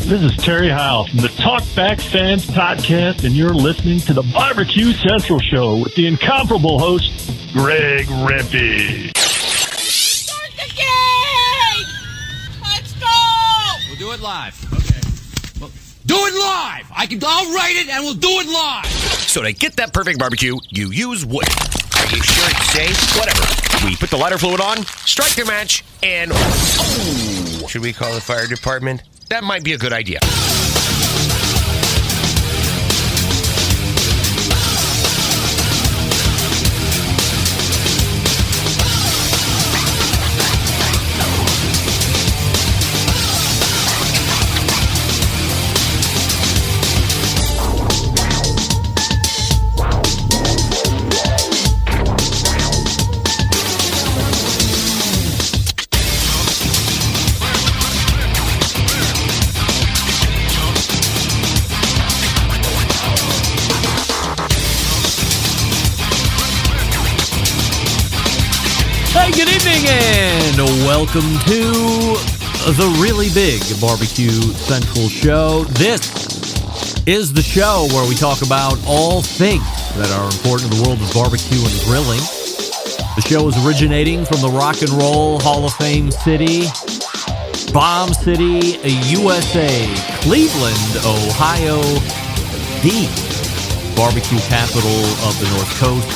This is Terry Howe from the Talkback Fans Podcast, and you're listening to the Barbecue Central Show with the incomparable host, Greg Rempe. Start the game! Let's go! We'll do it live. Okay. Well, do it live! I'll write it and we'll do it live! So to get that perfect barbecue, you use wood. Are you sure it's safe? Whatever. We put the lighter fluid on, strike the match, and... Oh! Should we call the fire department? That might be a good idea. Hey, good evening, and welcome to the really big Barbecue Central Show. This is the show where we talk about all things that are important in the world of barbecue and grilling. The show is originating from the Rock and Roll Hall of Fame city, Bomb City, USA, Cleveland, Ohio, the barbecue capital of the North Coast.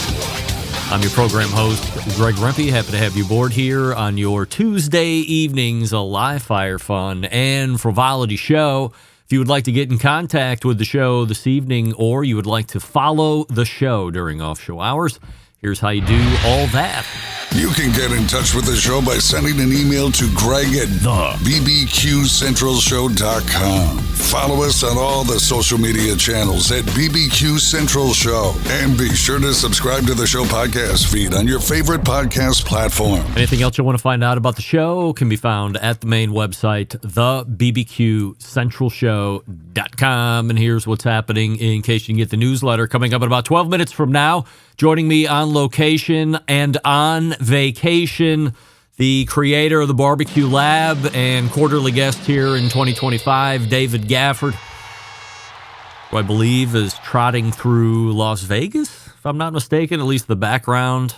I'm your program host, Greg Rempe. Happy to have you aboard here on your Tuesday evenings, a live fire fun and frivolity show. If you would like to get in contact with the show this evening, or you would like to follow the show during off-show hours, here's how you do all that. You can get in touch with the show by sending an email to Greg at bbqcentralshow.com. Follow us on all the social media channels at BBQ Central Show. And be sure to subscribe to the show podcast feed on your favorite podcast platform. Anything else you want to find out about the show can be found at the main website, thebbqcentralshow.com. And here's what's happening in case you can get the newsletter coming up in about 12 minutes from now. Joining me on location and on vacation, the creator of the Barbecue Lab and quarterly guest here in 2025, David Gafford, who I believe is trotting through Las Vegas, if I'm not mistaken. At least the background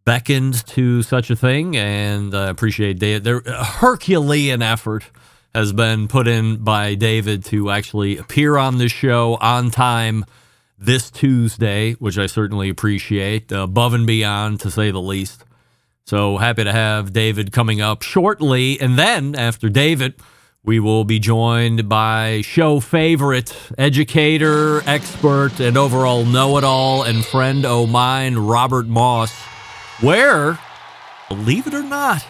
beckoned to such a thing, and I appreciate David. A Herculean effort has been put in by David to actually appear on this show on time this Tuesday, which I certainly appreciate, above and beyond, to say the least. So happy to have David coming up shortly. And then after David, we will be joined by show favorite, educator, expert, and overall know-it-all and friend o' mine, Robert Moss, where, believe it or not,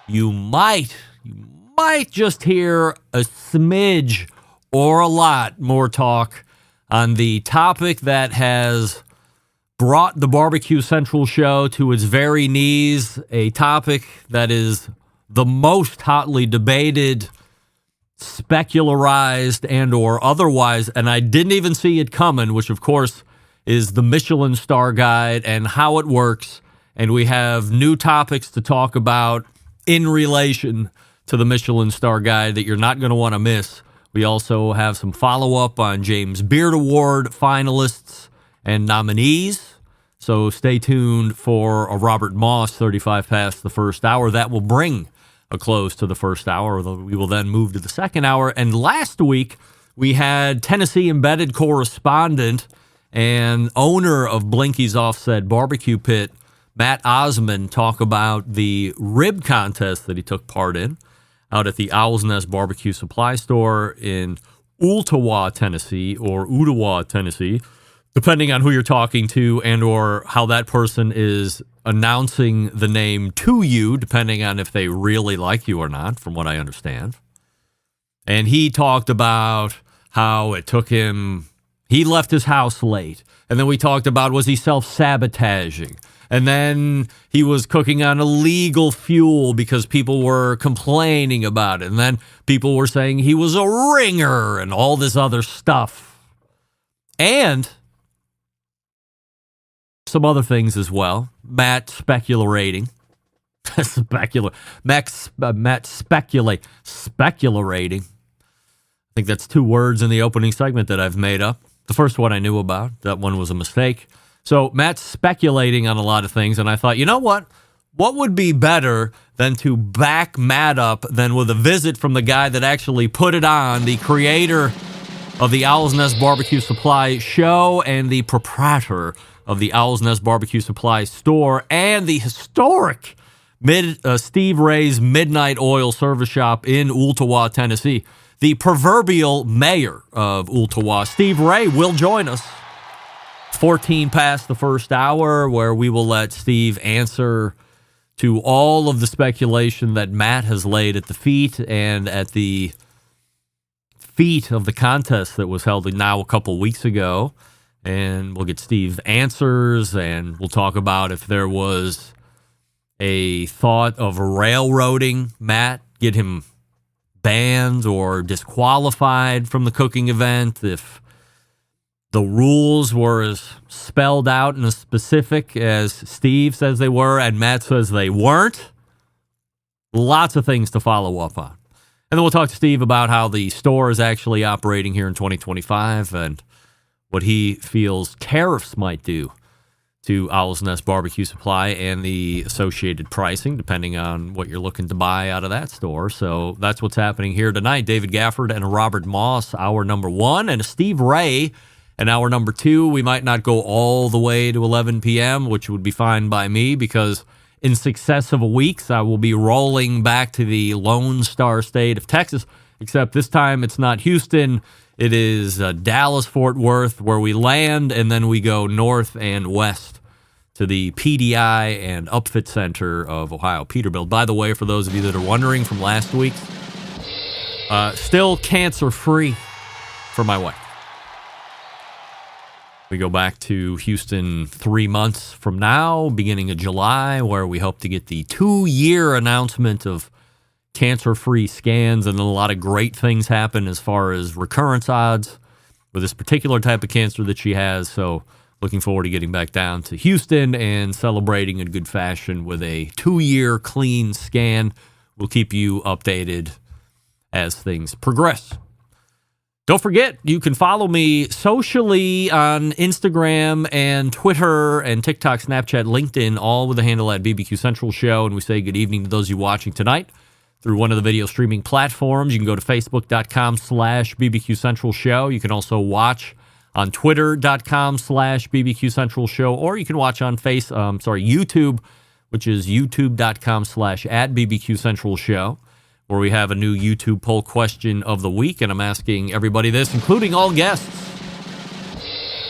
you might just hear a smidge or a lot more talk on the topic that has brought the Barbecue Central show to its very knees, a topic that is the most hotly debated, specularized, and or otherwise, and I didn't even see it coming, which of course is the Michelin Star Guide and how it works. And we have new topics to talk about in relation to the Michelin Star Guide that you're not going to want to miss. We also have some follow-up on James Beard Award finalists and nominees. So stay tuned for a Robert Moss 35 past the first hour. That will bring a close to the first hour. We will then move to the second hour. And last week, we had Tennessee embedded correspondent and owner of Blinky's Offset Barbecue Pit, Matt Osmond, talk about the rib contest that he took part in out at the Owl's Nest Barbecue Supply Store in Ooltewah, Tennessee, or Ooltewah, Tennessee, depending on who you're talking to and or how that person is announcing the name to you, depending on if they really like you or not, from what I understand. And he talked about how it took him, he left his house late. And then we talked about, was he self-sabotaging? And then he was cooking on illegal fuel because people were complaining about it. And then people were saying he was a ringer and all this other stuff. And some other things as well. Matt speculating. Matt speculating think that's 2 words in the opening segment that I've made up. The first one I knew about. That one was a mistake. So Matt's speculating on a lot of things, and I thought, you know what? What would be better than to back Matt up than with a visit from the guy that actually put it on, the creator of the Owl's Nest Barbecue Supply show and the proprietor of the Owl's Nest Barbecue Supply store and the historic Steve Ray's Midnight Oil Service Shop in Ooltewah, Tennessee. The proverbial mayor of Ooltewah, Steve Ray, will join us 14 past the first hour, where we will let Steve answer to all of the speculation that Matt has laid at the feet and at the feet of the contest that was held now a couple weeks ago. And we'll get Steve answers, and we'll talk about if there was a thought of railroading Matt, get him banned or disqualified from the cooking event, if the rules were as spelled out and as specific as Steve says they were and Matt says they weren't. Lots of things to follow up on. And then we'll talk to Steve about how the store is actually operating here in 2025 and what he feels tariffs might do to Owl's Nest Barbecue Supply and the associated pricing, depending on what you're looking to buy out of that store. So that's what's happening here tonight. David Gafford and Robert Moss, hour number 1, and Steve Ray, and hour number 2. We might not go all the way to 11 p.m., which would be fine by me, because in successive weeks, I will be rolling back to the Lone Star State of Texas, except this time it's not Houston. It is Dallas-Fort Worth, where we land, and then we go north and west to the PDI and Upfit Center of Ohio, Peterbilt. By the way, for those of you that are wondering from last week, still cancer-free for my wife. We go back to Houston 3 months from now, beginning of July, where we hope to get the 2-year announcement of cancer-free scans, and then a lot of great things happen as far as recurrence odds with this particular type of cancer that she has. So looking forward to getting back down to Houston and celebrating in good fashion with a 2-year clean scan. We'll keep you updated as things progress. Don't forget, you can follow me socially on Instagram and Twitter and TikTok, Snapchat, LinkedIn, all with the handle at BBQ Central Show. And we say good evening to those of you watching tonight through one of the video streaming platforms. You can go to facebook.com/BBQ Central Show. You can also watch on twitter.com/BBQ Central Show, or you can watch on YouTube, which is youtube.com/@BBQ Central Show, where we have a new YouTube poll question of the week, and I'm asking everybody this, including all guests.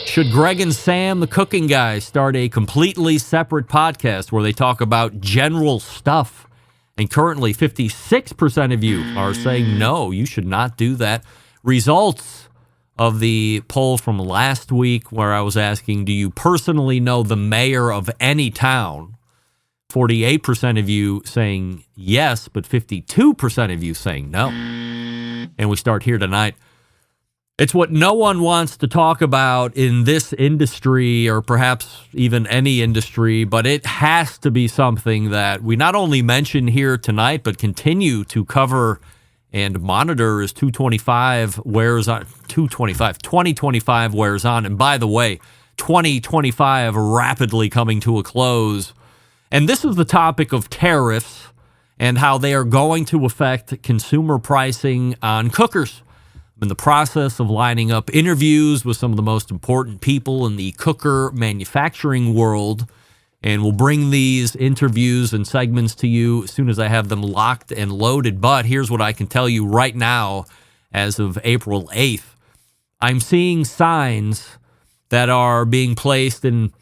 Should Greg and Sam, the cooking guys, start a completely separate podcast where they talk about general stuff? And currently, 56% of you are saying no, you should not do that. Results of the poll from last week, where I was asking, do you personally know the mayor of any town? 48% of you saying yes, but 52% of you saying no. And we start here tonight. It's what no one wants to talk about in this industry, or perhaps even any industry, but it has to be something that we not only mention here tonight, but continue to cover and monitor as 2025 wears on. And by the way, 2025 rapidly coming to a close. And this is the topic of tariffs and how they are going to affect consumer pricing on cookers. I'm in the process of lining up interviews with some of the most important people in the cooker manufacturing world, and we'll bring these interviews and segments to you as soon as I have them locked and loaded. But here's what I can tell you right now, as of April 8th. I'm seeing signs that are being placed in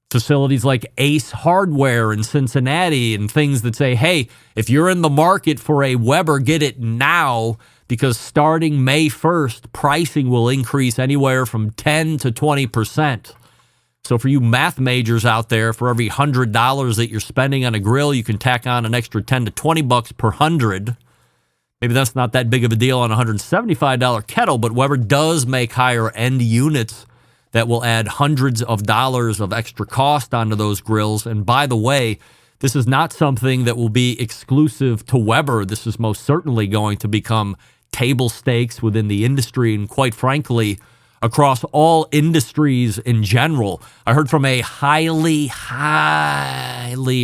facilities like Ace Hardware in Cincinnati and things that say, hey, if you're in the market for a Weber, get it now, because starting May 1st, pricing will increase anywhere from 10 to 20%. So for you math majors out there, for every $100 that you're spending on a grill, you can tack on an extra 10 to 20 bucks per 100. Maybe that's not that big of a deal on a $175 kettle, but Weber does make higher end units that will add hundreds of dollars of extra cost onto those grills. And by the way, this is not something that will be exclusive to Weber. This is most certainly going to become table stakes within the industry and, quite frankly, across all industries in general. I heard from a highly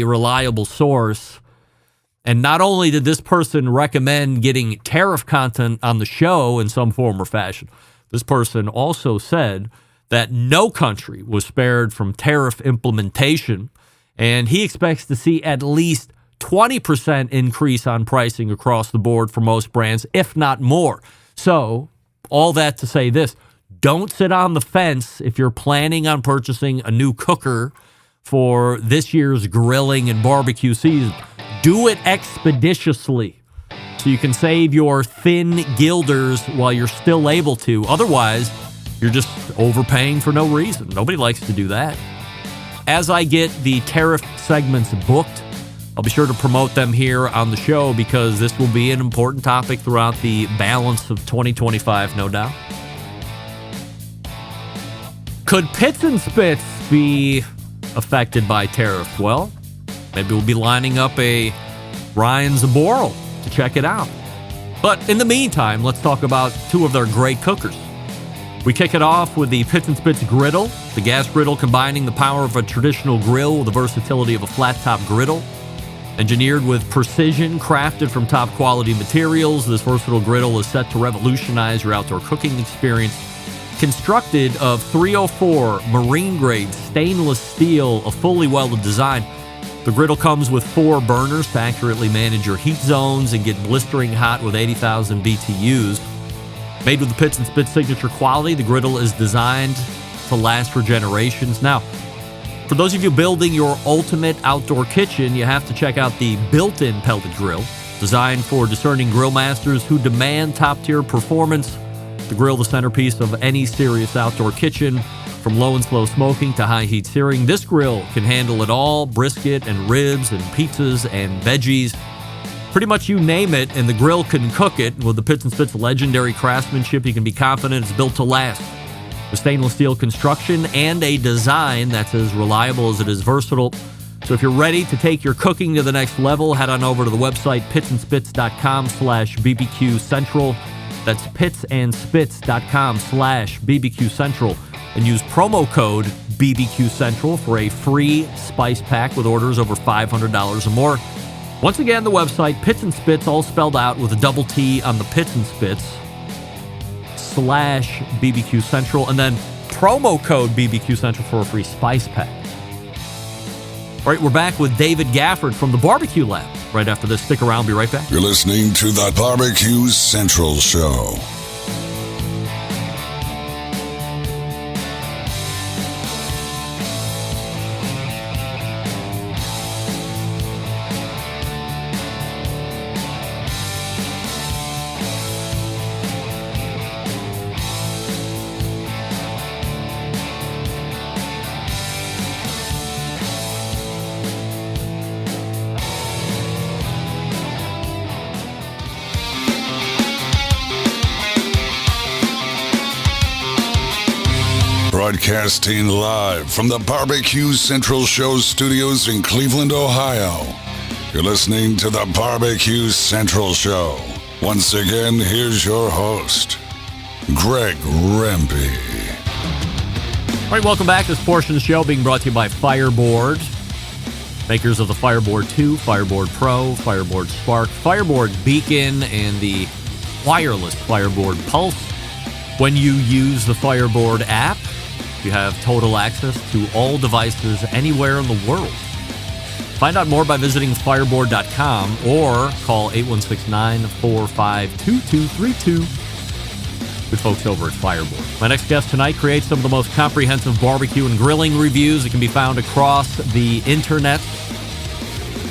reliable source, and not only did this person recommend getting tariff content on the show in some form or fashion, this person also said that no country was spared from tariff implementation, and he expects to see at least 20% increase on pricing across the board for most brands, if not more. So, all that to say this, don't sit on the fence if you're planning on purchasing a new cooker for this year's grilling and barbecue season. Do it expeditiously so you can save your thin guilders while you're still able to. Otherwise, you're just overpaying for no reason. Nobody likes to do that. As I get the tariff segments booked, I'll be sure to promote them here on the show because this will be an important topic throughout the balance of 2025, no doubt. Could Pits and Spits be affected by tariffs? Well, maybe we'll be lining up a Ryan Zaboral to check it out. But in the meantime, let's talk about two of their great cookers. We kick it off with the Pits and Spits griddle, the gas griddle combining the power of a traditional grill with the versatility of a flat-top griddle. Engineered with precision, crafted from top-quality materials, this versatile griddle is set to revolutionize your outdoor cooking experience. Constructed of 304 marine-grade stainless steel, a fully welded design, the griddle comes with 4 burners to accurately manage your heat zones and get blistering hot with 80,000 BTUs. Made with the Pits and Spits signature quality, the griddle is designed to last for generations. Now, for those of you building your ultimate outdoor kitchen, you have to check out the built-in pellet grill, designed for discerning grill masters who demand top-tier performance. The grill, the centerpiece of any serious outdoor kitchen, from low and slow smoking to high heat searing. This grill can handle it all: brisket and ribs and pizzas and veggies. Pretty much you name it, and the grill can cook it. With the Pits and Spits legendary craftsmanship, you can be confident it's built to last. With stainless steel construction and a design that's as reliable as it is versatile. So if you're ready to take your cooking to the next level, head on over to the website pitsandspits.com/BBQ Central. That's pitsandspits.com/BBQ Central. And use promo code BBQ Central for a free spice pack with orders over $500 or more. Once again, the website, Pits and Spits, all spelled out with a double T on the Pits and Spits /BBQ Central, and then promo code BBQ Central for a free spice pack. All right, we're back with David Gafford from the Barbecue Lab. Right after this, stick around, be right back. You're listening to the Barbecue Central Show. Broadcasting live from the Barbecue Central Show studios in Cleveland, Ohio. You're listening to the Barbecue Central Show. Once again, here's your host, Greg Rempe. All right, welcome back. This portion of the show being brought to you by Fireboard. Makers of the Fireboard 2, Fireboard Pro, Fireboard Spark, Fireboard Beacon, and the wireless Fireboard Pulse. When you use the Fireboard app, you have total access to all devices anywhere in the world. Find out more by visiting fireboard.com or call 816-945-2232 with folks over at Fireboard. My next guest tonight creates some of the most comprehensive barbecue and grilling reviews that can be found across the internet.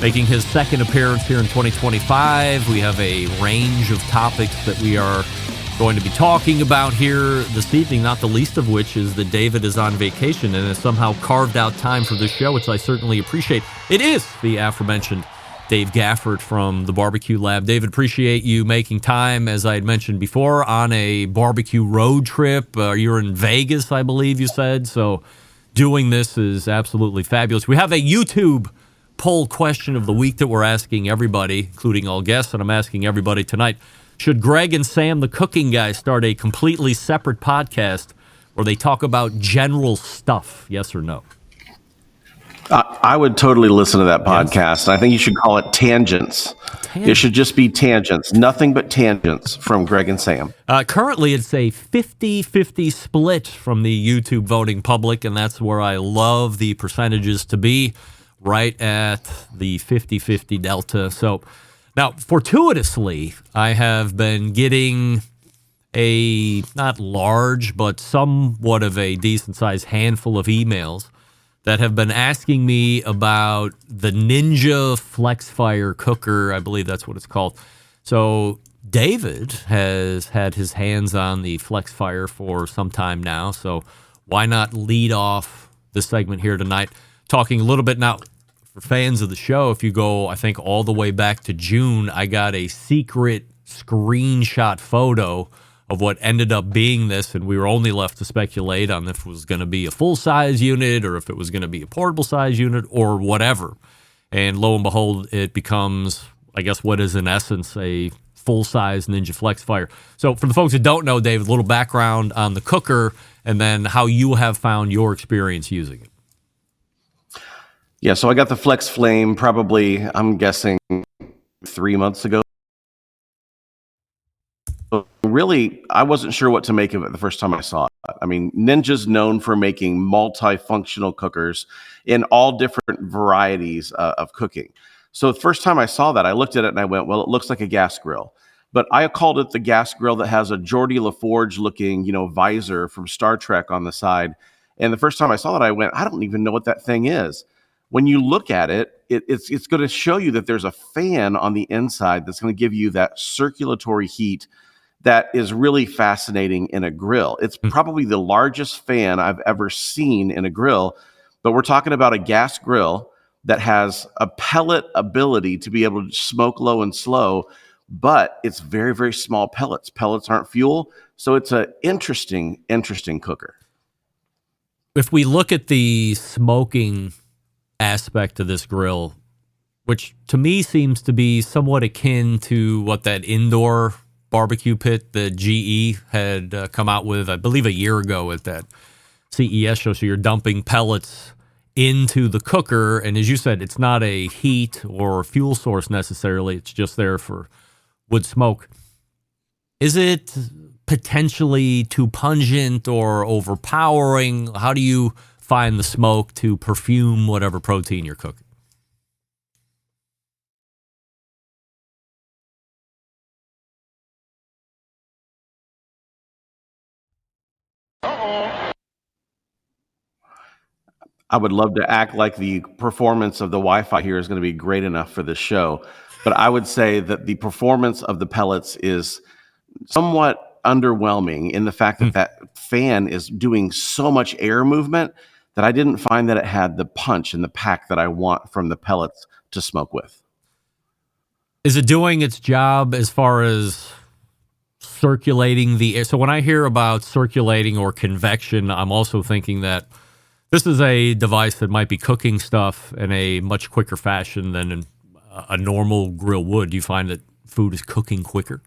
Making his second appearance here in 2025, we have a range of topics that we are going to be talking about here this evening, not the least of which is that David is on vacation and has somehow carved out time for this show, which I certainly appreciate. It is the aforementioned Dave Gafford from the Barbecue Lab. David, appreciate you making time, as I had mentioned before, on a barbecue road trip. You're in Vegas, I believe you said, so doing this is absolutely fabulous. We have a YouTube poll question of the week that we're asking everybody, including all guests, and I'm asking everybody tonight. Should Greg and Sam, the cooking guys, start a completely separate podcast where they talk about general stuff? Yes or no? I would totally listen to that podcast. I think you should call it Tangents. It should just be Tangents. Nothing but Tangents from Greg and Sam. Currently, it's a 50-50 split from the YouTube voting public, and that's where I love the percentages to be, right at the 50-50 delta. So now, fortuitously, I have been getting a not large, but somewhat of a decent-sized handful of emails that have been asking me about the Ninja FlexFire cooker. I believe that's what it's called. So David has had his hands on the FlexFire for some time now. So why not lead off this segment here tonight, talking a little bit now for fans of the show. If you go, I think, all the way back to June, I got a secret screenshot photo of what ended up being this, and we were only left to speculate on if it was going to be a full-size unit or if it was going to be a portable-size unit or whatever. And lo and behold, it becomes, I guess, what is in essence a full-size Ninja FlexFire. So for the folks that don't know, David, a little background on the cooker and then how you have found your experience using it. Yeah, so I got the Flex Flame probably, I'm guessing, 3 months ago. Really, I wasn't sure what to make of it the first time I saw it. I mean, Ninja's known for making multifunctional cookers in all different varieties of cooking. So the first time I saw that, I looked at it and I went, well, it looks like a gas grill. But I called it the gas grill that has a Geordie LaForge looking, visor from Star Trek on the side. And the first time I saw it, I went, I don't even know what that thing is. When you look at it, it's going to show you that there's a fan on the inside that's going to give you that circulatory heat that is really fascinating in a grill. It's probably the largest fan I've ever seen in a grill, but we're talking about a gas grill that has a pellet ability to be able to smoke low and slow, but it's very, very small pellets. Pellets aren't fuel, so it's an interesting cooker. If we look at the smoking aspect of this grill, which to me seems to be somewhat akin to what that indoor barbecue pit that GE had come out with, I believe, a year ago at that CES show. So you're dumping pellets into the cooker, and as you said, it's not a heat or fuel source necessarily. It's just there for wood smoke. Is it potentially too pungent or overpowering? How do you find the smoke to perfume whatever protein you're cooking? I would love to act like the performance of the Wi-Fi here is going to be great enough for this show, but I would say that the performance of the pellets is somewhat underwhelming in the fact that that fan is doing so much air movement that I didn't find that it had the punch and the pack that I want from the pellets to smoke with. Is it doing its job as far as circulating the air? So when I hear about circulating or convection, I'm also thinking that this is a device that might be cooking stuff in a much quicker fashion than a normal grill would. Do you find that food is cooking quicker?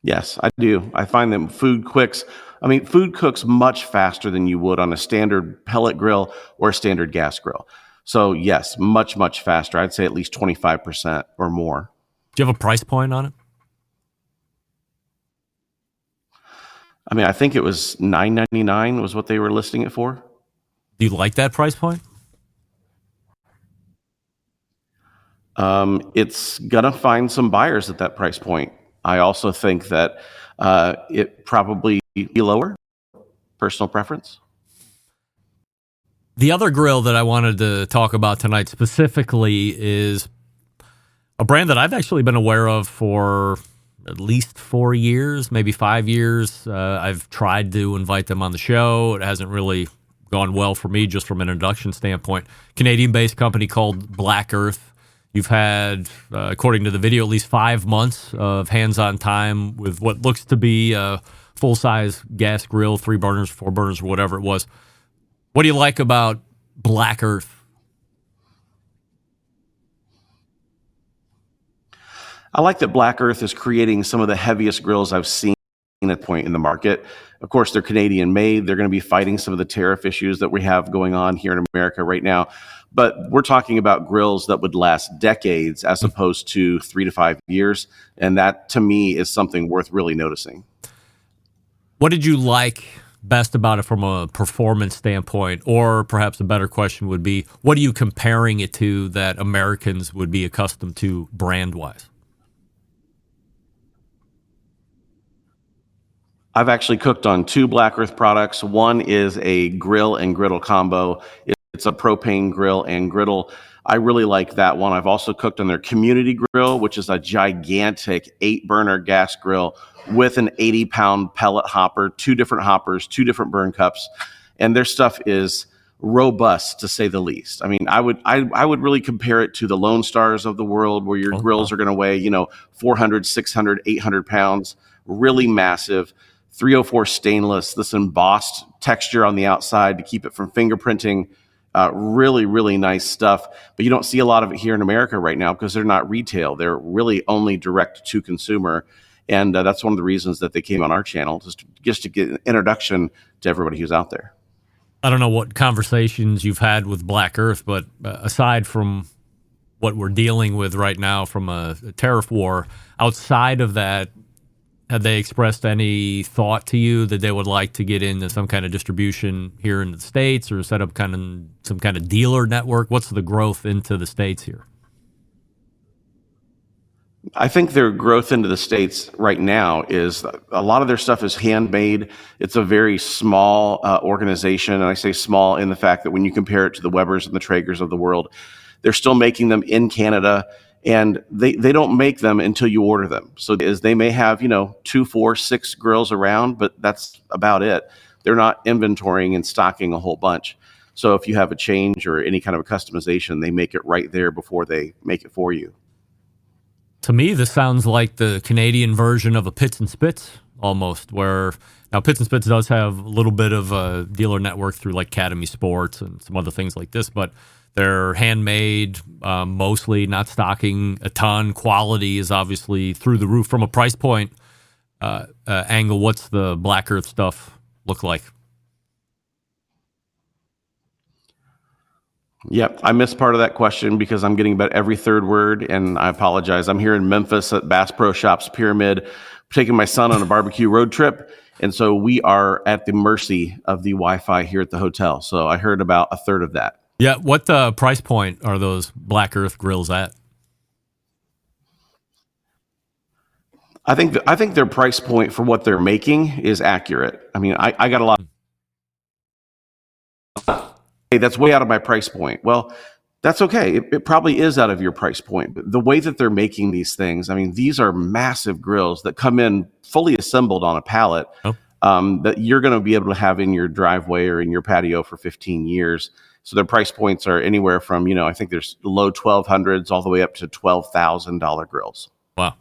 Yes, I do. I find that food cooks much faster than you would on a standard pellet grill or a standard gas grill. So yes, much, much faster. I'd say at least 25% or more. Do you have a price point on it? I mean, I think it was $9.99 was what they were listing it for. Do you like that price point? It's gonna find some buyers at that price point. I also think that it probably be lower. Personal preference. The other grill that I wanted to talk about tonight specifically is a brand that I've actually been aware of for at least 4 years, maybe 5 years. I've tried to invite them on the show. It hasn't really gone well for me just from an introduction standpoint. Canadian-based company called Black Earth. You've had, according to the video, at least 5 months of hands-on time with what looks to be a full-size gas grill, 3 burners, 4 burners, or whatever it was. What do you like about Black Earth? I like that Black Earth is creating some of the heaviest grills I've seen at point in the market. Of course, they're Canadian made. They're going to be fighting some of the tariff issues that we have going on here in America right now. But we're talking about grills that would last decades as opposed to 3 to 5 years. And that, to me, is something worth really noticing. What did you like best about it from a performance standpoint? Or perhaps a better question would be, what are you comparing it to that Americans would be accustomed to brand-wise? I've actually cooked on 2 Black Earth products. One is a grill and griddle combo. It's a propane grill and griddle. I really like that one. I've also cooked on their community grill, which is a gigantic 8-burner gas grill with an 80-pound pellet hopper, 2 different hoppers, 2 different burn cups. And their stuff is robust, to say the least. I mean, I would really compare it to the Lone Stars of the world, where your grills are going to weigh, 400, 600, 800 pounds, really massive. 304 stainless, this embossed texture on the outside to keep it from fingerprinting. Really, really nice stuff. But you don't see a lot of it here in America right now because they're not retail. They're really only direct to consumer. And that's one of the reasons that they came on our channel, just to get an introduction to everybody who's out there. I don't know what conversations you've had with Black Earth, but aside from what we're dealing with right now from a tariff war, outside of that, have they expressed any thought to you that they would like to get into some kind of distribution here in the States or set up some kind of dealer network? What's the growth into the States here? I think their growth into the States right now is a lot of their stuff is handmade. It's a very small organization. And I say small in the fact that when you compare it to the Webers and the Traegers of the world, they're still making them in Canada. And they don't make them until you order them. So they may have, 2, 4, 6 grills around, but that's about it. They're not inventorying and stocking a whole bunch. So if you have a change or any kind of a customization, they make it right there before they make it for you. To me, this sounds like the Canadian version of a Pits and Spits almost, where now Pits and Spits does have a little bit of a dealer network through like Academy Sports and some other things like this, but they're handmade, mostly, not stocking a ton. Quality is obviously through the roof. From a price point angle, what's the Black Earth stuff look like? Yep, I missed part of that question because I'm getting about every third word, and I apologize. I'm here in Memphis at Bass Pro Shops Pyramid, taking my son on a barbecue road trip, and so we are at the mercy of the Wi-Fi here at the hotel. So I heard about a third of that. Yeah, what price point are those Black Earth grills at? I think their price point for what they're making is accurate. I mean, I got a lot. Hey, that's way out of my price point. Well, that's okay. It probably is out of your price point. But the way that they're making these things, I mean, these are massive grills that come in fully assembled on a pallet that you're going to be able to have in your driveway or in your patio for 15 years. So their price points are anywhere from, I think there's low 1200s all the way up to $12,000 grills. Wow.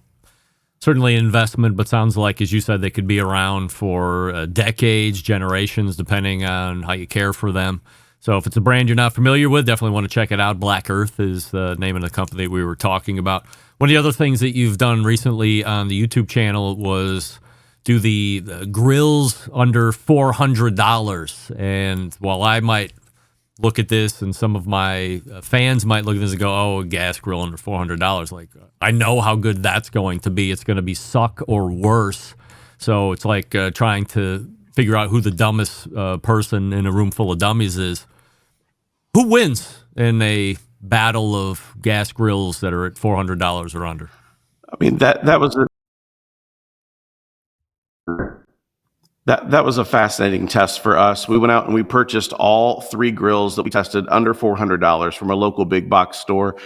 Certainly an investment, but sounds like, as you said, they could be around for decades, generations, depending on how you care for them. So if it's a brand you're not familiar with, definitely want to check it out. Black Earth is the name of the company we were talking about. One of the other things that you've done recently on the YouTube channel was do the grills under $400. And while I might look at this and some of my fans might look at this and go, oh, a gas grill under $400. Like, I know how good that's going to be. It's going to be suck or worse. So it's like trying to figure out who the dumbest person in a room full of dummies is. Who wins in a battle of gas grills that are at $400 or under? I mean, that was That was a fascinating test for us. We went out and we purchased all 3 grills that we tested under $400 from a local big box store.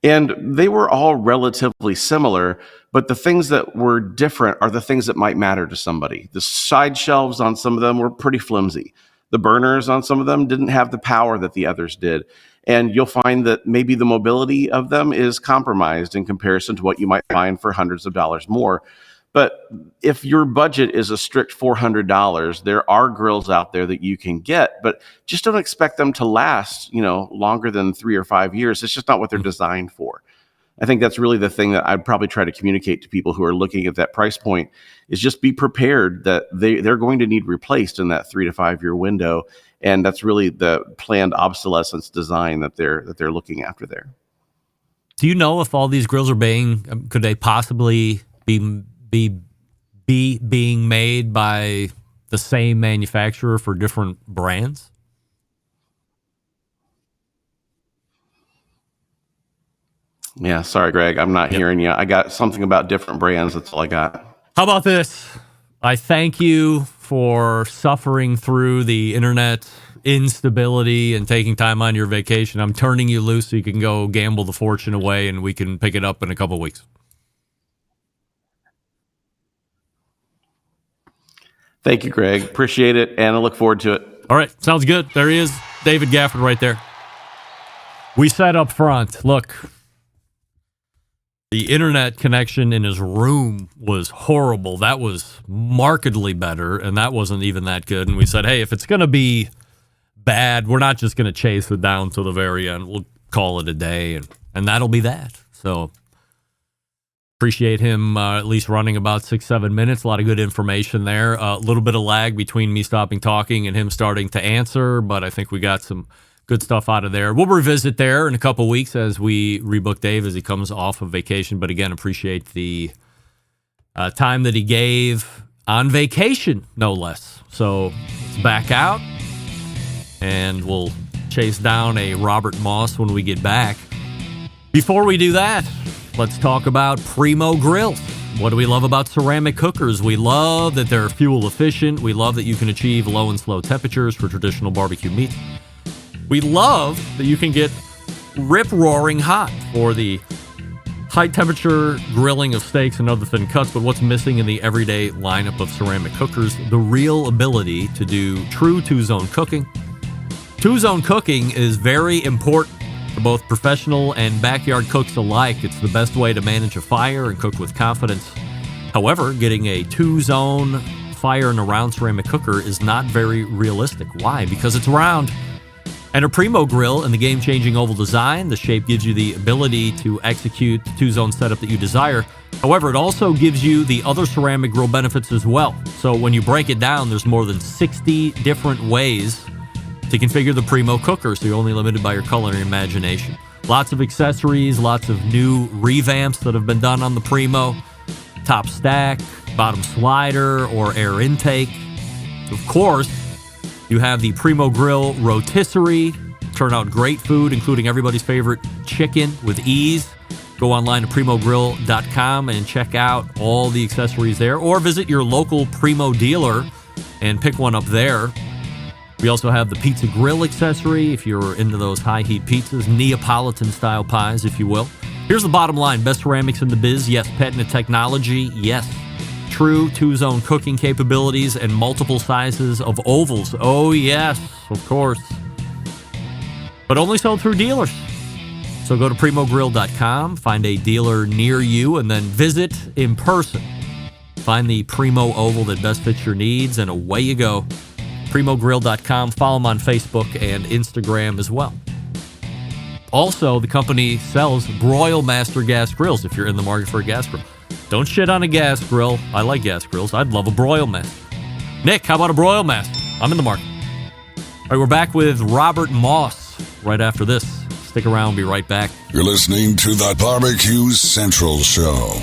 And they were all relatively similar, but the things that were different are the things that might matter to somebody. The side shelves on some of them were pretty flimsy. The burners on some of them didn't have the power that the others did. And you'll find that maybe the mobility of them is compromised in comparison to what you might find for hundreds of dollars more. But if your budget is a strict $400, there are grills out there that you can get, but just don't expect them to last, longer than 3 or 5 years. It's just not what they're designed for. I think that's really the thing that I'd probably try to communicate to people who are looking at that price point, is just be prepared that they're going to need replaced in that 3 to 5 year window. And that's really the planned obsolescence design that they're looking after there. Do you know if all these grills are could they possibly be being made by the same manufacturer for different brands? Yeah, sorry, Greg, I'm not hearing you. I got something about different brands. That's all I got. How about this? I thank you for suffering through the internet instability and taking time on your vacation. I'm turning you loose so you can go gamble the fortune away, and we can pick it up in a couple weeks. Thank you, Greg. Appreciate it, and I look forward to it. All right, sounds good. There he is, David Gafford right there. We said up front, look, the internet connection in his room was horrible. That was markedly better, and that wasn't even that good. And we said, hey, if it's going to be bad, we're not just going to chase it down to the very end. We'll call it a day, and that'll be that. So appreciate him at least running about 6-7 minutes. A lot of good information there. A little bit of lag between me stopping talking and him starting to answer, but I think we got some good stuff out of there. We'll revisit there in a couple weeks as we rebook Dave as he comes off of vacation. But again, appreciate the time that he gave on vacation, no less. So it's back out, and we'll chase down a Robert Moss when we get back. Before we do that, let's talk about Primo Grills. What do we love about ceramic cookers? We love that they're fuel efficient. We love that you can achieve low and slow temperatures for traditional barbecue meats. We love that you can get rip-roaring hot for the high-temperature grilling of steaks and other thin cuts, but what's missing in the everyday lineup of ceramic cookers? The real ability to do true two-zone cooking. Two-zone cooking is very important for both professional and backyard cooks alike. It's the best way to manage a fire and cook with confidence. However, getting a two-zone fire in a round ceramic cooker is not very realistic. Why? Because it's round. And a Primo grill in the game-changing oval design, the shape gives you the ability to execute the two-zone setup that you desire. However, it also gives you the other ceramic grill benefits as well. So when you break it down, there's more than 60 different ways to configure the Primo cooker, so you're only limited by your culinary imagination. Lots of accessories, lots of new revamps that have been done on the Primo. Top stack, bottom slider, or air intake. Of course, you have the Primo Grill rotisserie. Turn out great food, including everybody's favorite chicken with ease. Go online to primogrill.com and check out all the accessories there, or visit your local Primo dealer and pick one up there. We also have the pizza grill accessory if you're into those high-heat pizzas, Neapolitan-style pies, if you will. Here's the bottom line. Best ceramics in the biz. Yes, patented technology. Yes, true two-zone cooking capabilities and multiple sizes of ovals. Oh, yes, of course. But only sold through dealers. So go to primogrill.com, find a dealer near you, and then visit in person. Find the Primo oval that best fits your needs, and away you go. primogrill.com. Follow them on Facebook and Instagram as well. Also, the company sells Broil Master gas grills if you're in the market for a gas grill. Don't shit on a gas grill. I like gas grills. I'd love a Broil Master. Nick, how about a Broil Master? I'm in the market. All right, we're back with Robert Moss right after this. Stick around. We'll be right back. You're listening to the Barbecue Central Show.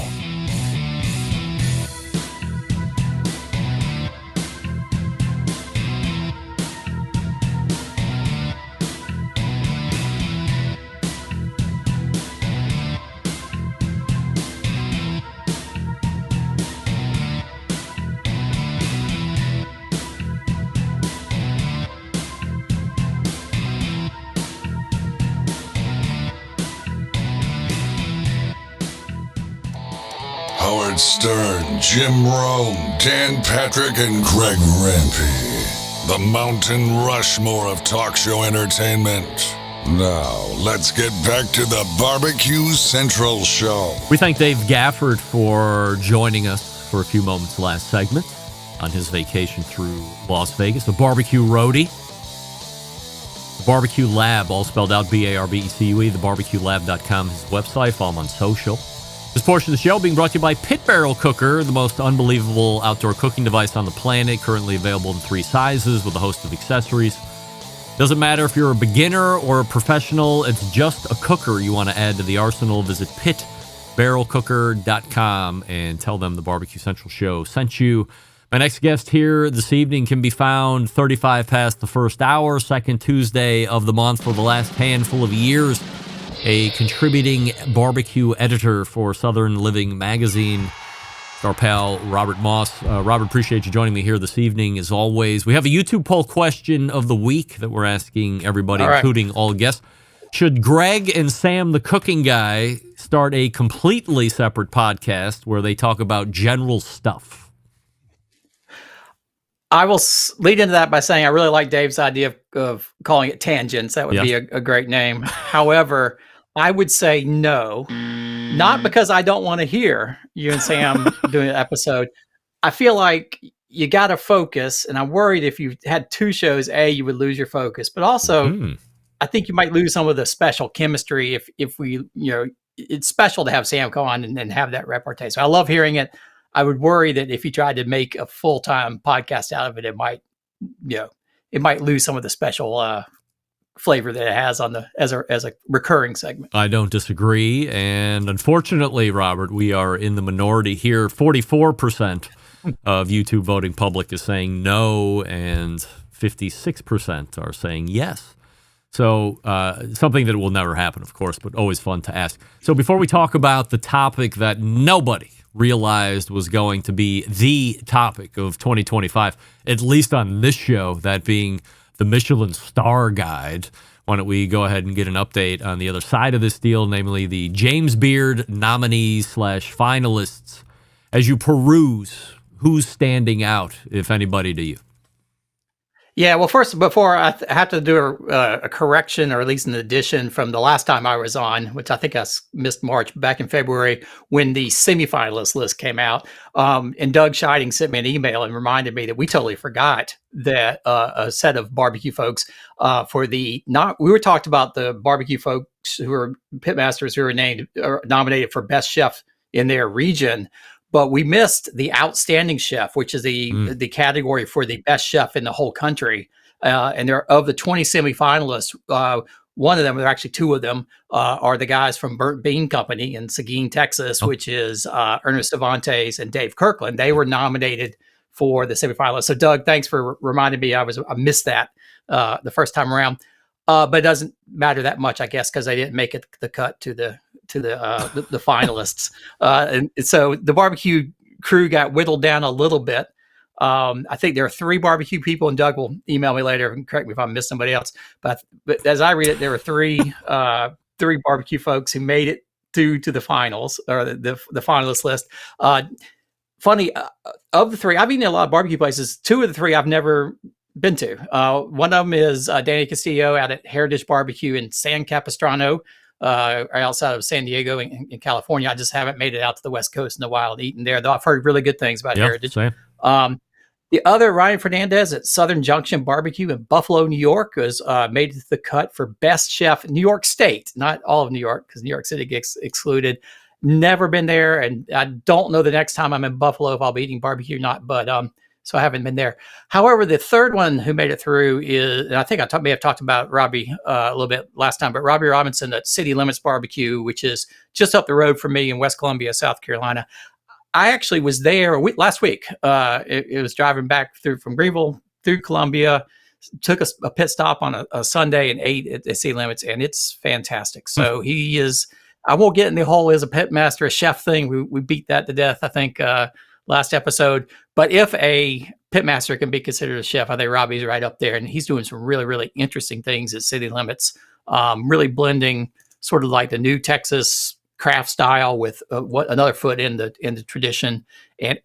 Howard Stern, Jim Rome, Dan Patrick, and Greg Rempe. The Mountain Rushmore of talk show entertainment. Now, let's get back to the Barbecue Central Show. We thank Dave Gafford for joining us for a few moments last segment on his vacation through Las Vegas, a barbecue roadie. The Barbecue Lab, all spelled out BARBECUE, thebarbecuelab.com is his website. Follow him on social. This portion of the show being brought to you by Pit Barrel Cooker, the most unbelievable outdoor cooking device on the planet, currently available in 3 sizes with a host of accessories. Doesn't matter if you're a beginner or a professional, it's just a cooker you want to add to the arsenal. Visit pitbarrelcooker.com and tell them the Barbecue Central Show sent you. My next guest here this evening can be found 35 past the first hour, second Tuesday of the month for the last handful of years. A contributing barbecue editor for Southern Living magazine. It's our pal, Robert Moss. Robert, appreciate you joining me here this evening, as always. We have a YouTube poll question of the week that we're asking everybody, including all guests. Should Greg and Sam, the cooking guy, start a completely separate podcast where they talk about general stuff? I will lead into that by saying I really like Dave's idea of calling it Tangents. That would be a great name. However, I would say no, not because I don't want to hear you and Sam doing an episode. I feel like you got to focus, and I'm worried if you had 2 shows, you would lose your focus, but also I think you might lose some of the special chemistry if we, it's special to have Sam come on and have that repartee. So I love hearing it. I would worry that if you tried to make a full-time podcast out of it, it might lose some of the special flavor that it has on as a recurring segment. I don't disagree, and unfortunately, Robert, we are in the minority here. 44% of YouTube voting public is saying no, and 56% are saying yes. So something that will never happen, of course, but always fun to ask. So before we talk about the topic that nobody realized was going to be the topic of 2025, at least on this show, that being the Michelin Star Guide, why don't we go ahead and get an update on the other side of this deal, namely the James Beard nominees / finalists. As you peruse, who's standing out, if anybody, to you? Yeah, well, first, before I have to do a correction, or at least an addition from the last time I was on, which I think I missed March, back in February, when the semifinalist list came out. And Doug Scheiding sent me an email and reminded me that we totally forgot that a set of barbecue folks we were talked about the barbecue folks who are pitmasters who are nominated for best chef in their region. But we missed the outstanding chef, which is the category for the best chef in the whole country. And there of the 20 semifinalists, one of them, there are actually 2 of them, are the guys from Burnt Bean Company in Seguin, Texas, which is Ernest Cervantes and Dave Kirkland. They were nominated for the semifinalists. So, Doug, thanks for reminding me. I missed that the first time around. But it doesn't matter that much, I guess, because I didn't make it the cut to the finalists. And so the barbecue crew got whittled down a little bit. I think there are 3 barbecue people, and Doug will email me later and correct me if I missed somebody else. But as I read it, there were 3 barbecue folks who made it to the finals, or the finalist list. Funny, of the 3, I've eaten at a lot of barbecue places. 2 of the 3 I've never been to. One of them is Danny Castillo out at Heritage Barbecue in San Capistrano, outside of San Diego in California. I just haven't made it out to the West Coast in a while and eaten there, though I've heard really good things about Heritage. Same. The other, Ryan Fernandez at Southern Junction Barbecue in Buffalo, New York, was made the cut for best chef in New York State, not all of New York, because New York City gets excluded. Never been there, and I don't know the next time I'm in Buffalo if I'll be eating barbecue or not, but so I haven't been there. However, the third one who made it through is, and I think I may have talked about Robbie a little bit last time, but Robbie Robinson at City Limits Barbecue, which is just up the road from me in West Columbia, South Carolina. I actually was there last week. It was driving back from Greenville through Columbia, took a pit stop on a Sunday and ate at City Limits, and it's fantastic. So he is, I won't get in the whole as a pit master, a chef thing. We beat that to death, I think, last episode. But if a pitmaster can be considered a chef, I think Robbie's right up there, and he's doing some really, really interesting things at City Limits, really blending sort of like the new Texas craft style with another foot in the tradition. And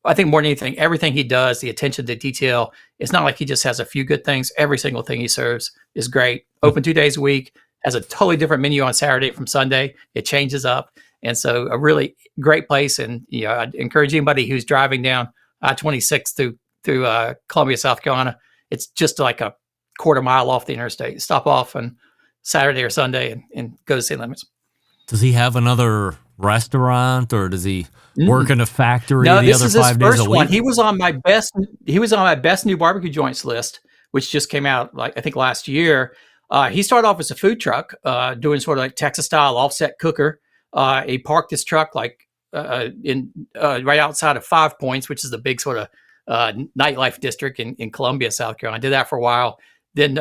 I think more than anything, everything he does, the attention to detail, it's not like he just has a few good things. Every single thing he serves is great. Open 2 days a week, has a totally different menu on Saturday from Sunday. It changes up. And so a really great place. And I'd encourage anybody who's driving down I-26 through Columbia, South Carolina. It's just like a quarter mile off the interstate. Stop off on Saturday or Sunday and go to St. Lemons. Does he have another restaurant, or does he work in a factory No, the this other is his 5 days a first one. week? He was on my best. He was on my best new barbecue joints list, which just came out like I think last year. He started off as a food truck, doing sort of like Texas style offset cooker. He parked his truck like in right outside of Five Points, which is the big sort of nightlife district in Columbia, South Carolina. I did that for a while. Then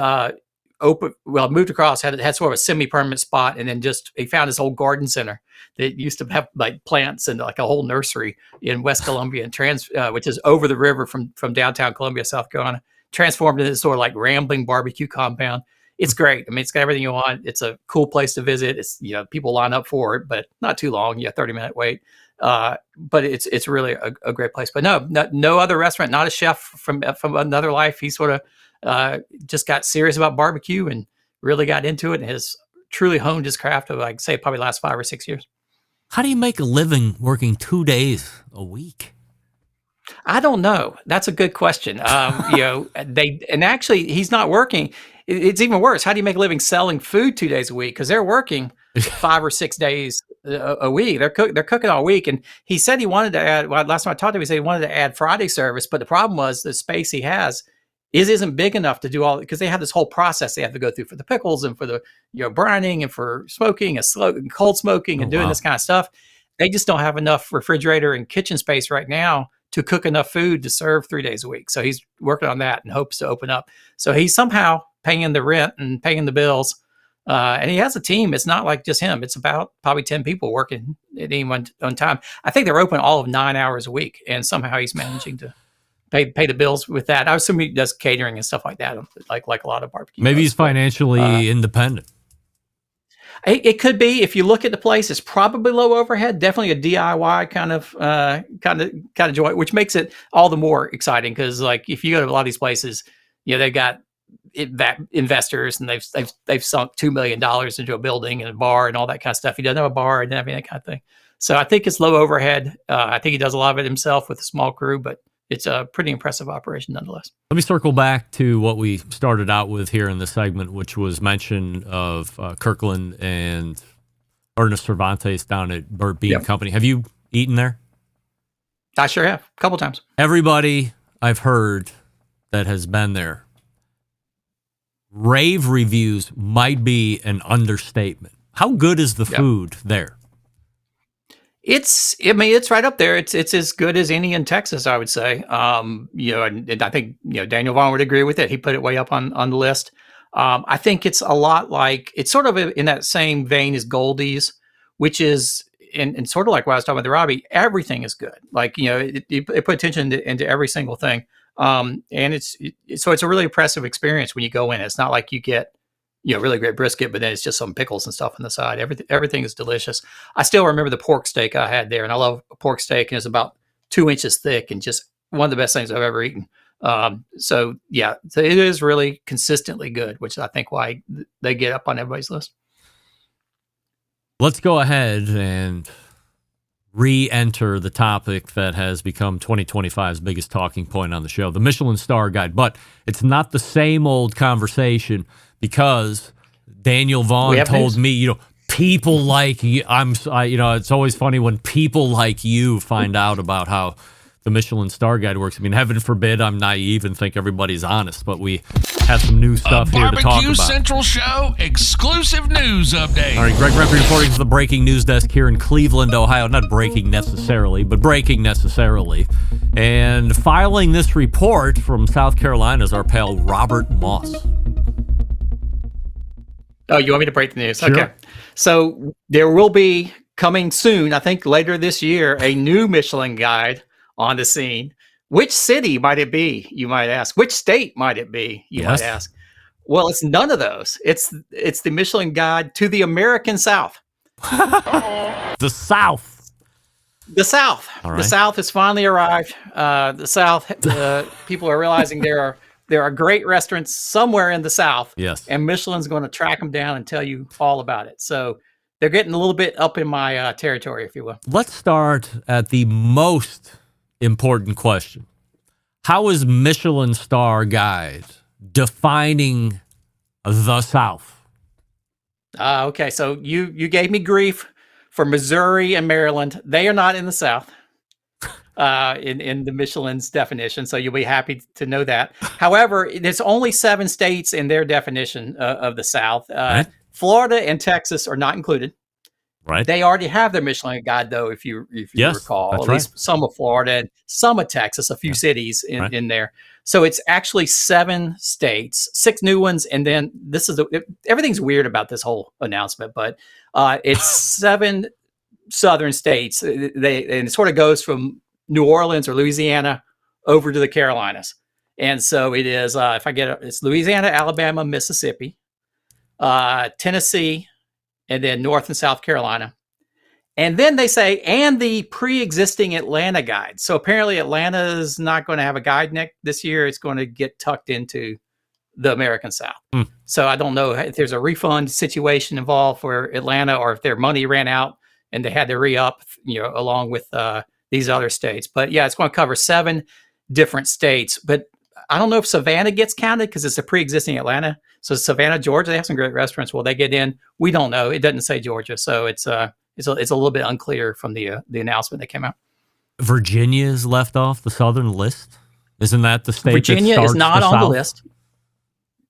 moved across, had sort of a semi-permanent spot, and then he found this old garden center that used to have like plants and like a whole nursery in West Columbia, and which is over the river from downtown Columbia, South Carolina. Transformed into this sort of like rambling barbecue compound. It's great. I mean, it's got everything you want. It's a cool place to visit. It's, people line up for it, but not too long. 30-minute wait. But it's really a great place. But no other restaurant, not a chef from another life. He sort of just got serious about barbecue and really got into it, and has truly honed his craft of, like, say, probably the last 5 or 6 years. How do you make a living working 2 days a week? I don't know. That's a good question. Actually, he's not working. It's even worse. How do you make a living selling food 2 days a week? Because they're working 5 or 6 days a week. They're cooking all week. And he said he wanted to add. Well, last time I talked to him, he said he wanted to add Friday service. But the problem was the space he has isn't big enough to do all, because they have this whole process they have to go through for the pickles and for the brining and for smoking and cold smoking and doing this kind of stuff. They just don't have enough refrigerator and kitchen space right now to cook enough food to serve 3 days a week. So he's working on that and hopes to open up. So he's somehow paying the rent and paying the bills. And he has a team. It's not like just him. It's about probably 10 people working at any one time. I think they're open all of 9 hours a week. And somehow he's managing to pay the bills with that. I assume he does catering and stuff like that, like a lot of barbecue. Maybe he's financially independent. It could be. If you look at the place, it's probably low overhead. Definitely a DIY kind of joint, which makes it all the more exciting. Because, like, if you go to a lot of these places, they've got investors, and they've sunk $2 million into a building and a bar and all that kind of stuff. He doesn't have a bar and everything, that kind of thing. So I think it's low overhead. I think he does a lot of it himself with a small crew, but it's a pretty impressive operation nonetheless. Let me circle back to what we started out with here in the segment, which was mention of Kirkland and Ernest Cervantes down at Burt Bean Company. Have you eaten there? I sure have, a couple times. Everybody I've heard that has been there, rave reviews might be an understatement. How good is the food there? It's right up there. It's as good as any in Texas, I would say. And I think, Daniel Vaughn would agree with it. He put it way up on the list. I think it's a lot like, it's sort of in that same vein as Goldie's, which is, and sort of like what I was talking about the Robbie, everything is good. Like, it put attention into every single thing. And it's a really impressive experience when you go in. It's not like you get, really great brisket, but then it's just some pickles and stuff on the side. Everything is delicious. I still remember the pork steak I had there, and I love pork steak, and it's about 2 inches thick and just one of the best things I've ever eaten. So it is really consistently good, which I think why they get up on everybody's list. Let's go ahead and re-enter the topic that has become 2025's biggest talking point on the show, the Michelin Star Guide. But it's not the same old conversation, because Daniel Vaughn told me, people like you, it's always funny when people like you find out about how the Michelin Star Guide works. I mean, heaven forbid I'm naive and think everybody's honest, but we have some new stuff here to talk about. Barbecue Central Show exclusive news update. All right, Greg Rempe reporting to the breaking news desk here in Cleveland, Ohio. Not breaking necessarily, but breaking necessarily. And filing this report from South Carolina is our pal Robert Moss. Oh, you want me to break the news? Sure. Okay. So there will be coming soon, I think later this year, a new Michelin guide on the scene. Which city might it be, you might ask? Which state might it be, you might ask? Well, it's none of those. It's the Michelin guide to the American South. The South. The South. All right. The South has finally arrived. The South, people are realizing there are great restaurants somewhere in the South. Yes. And Michelin's going to track them down and tell you all about it. So they're getting a little bit up in my territory, if you will. Let's start at the most important question. How is Michelin Star Guide defining the South. Okay, so you gave me grief for Missouri and Maryland. They are not in the South in the Michelin's definition, so you'll be happy to know that. However, there's only 7 states in their definition of the South. Right. Florida and Texas are not included. Right. They already have their Michelin guide, though, if you Yes, recall. that's At least some of Florida and some of Texas, a few cities in there. So it's actually 7 states, 6 new ones, and then everything's weird about this whole announcement, but it's 7 southern states. And it sort of goes from New Orleans or Louisiana over to the Carolinas, and so it is. If I get it, it's Louisiana, Alabama, Mississippi, Tennessee, and then North and South Carolina. And then they say, and the pre-existing Atlanta guide. So apparently Atlanta is not going to have a guide this year. It's going to get tucked into the American South. So I don't know if there's a refund situation involved for Atlanta or if their money ran out and they had to re-up, along with these other states. But yeah, it's going to cover 7 different states. But I don't know if Savannah gets counted because it's a pre-existing Atlanta. So Savannah, Georgia, they have some great restaurants. Will they get in? We don't know. It doesn't say Georgia, so it's a little bit unclear from the announcement that came out. Virginia is left off the southern list. Isn't that the state? Virginia that is not on South? the list.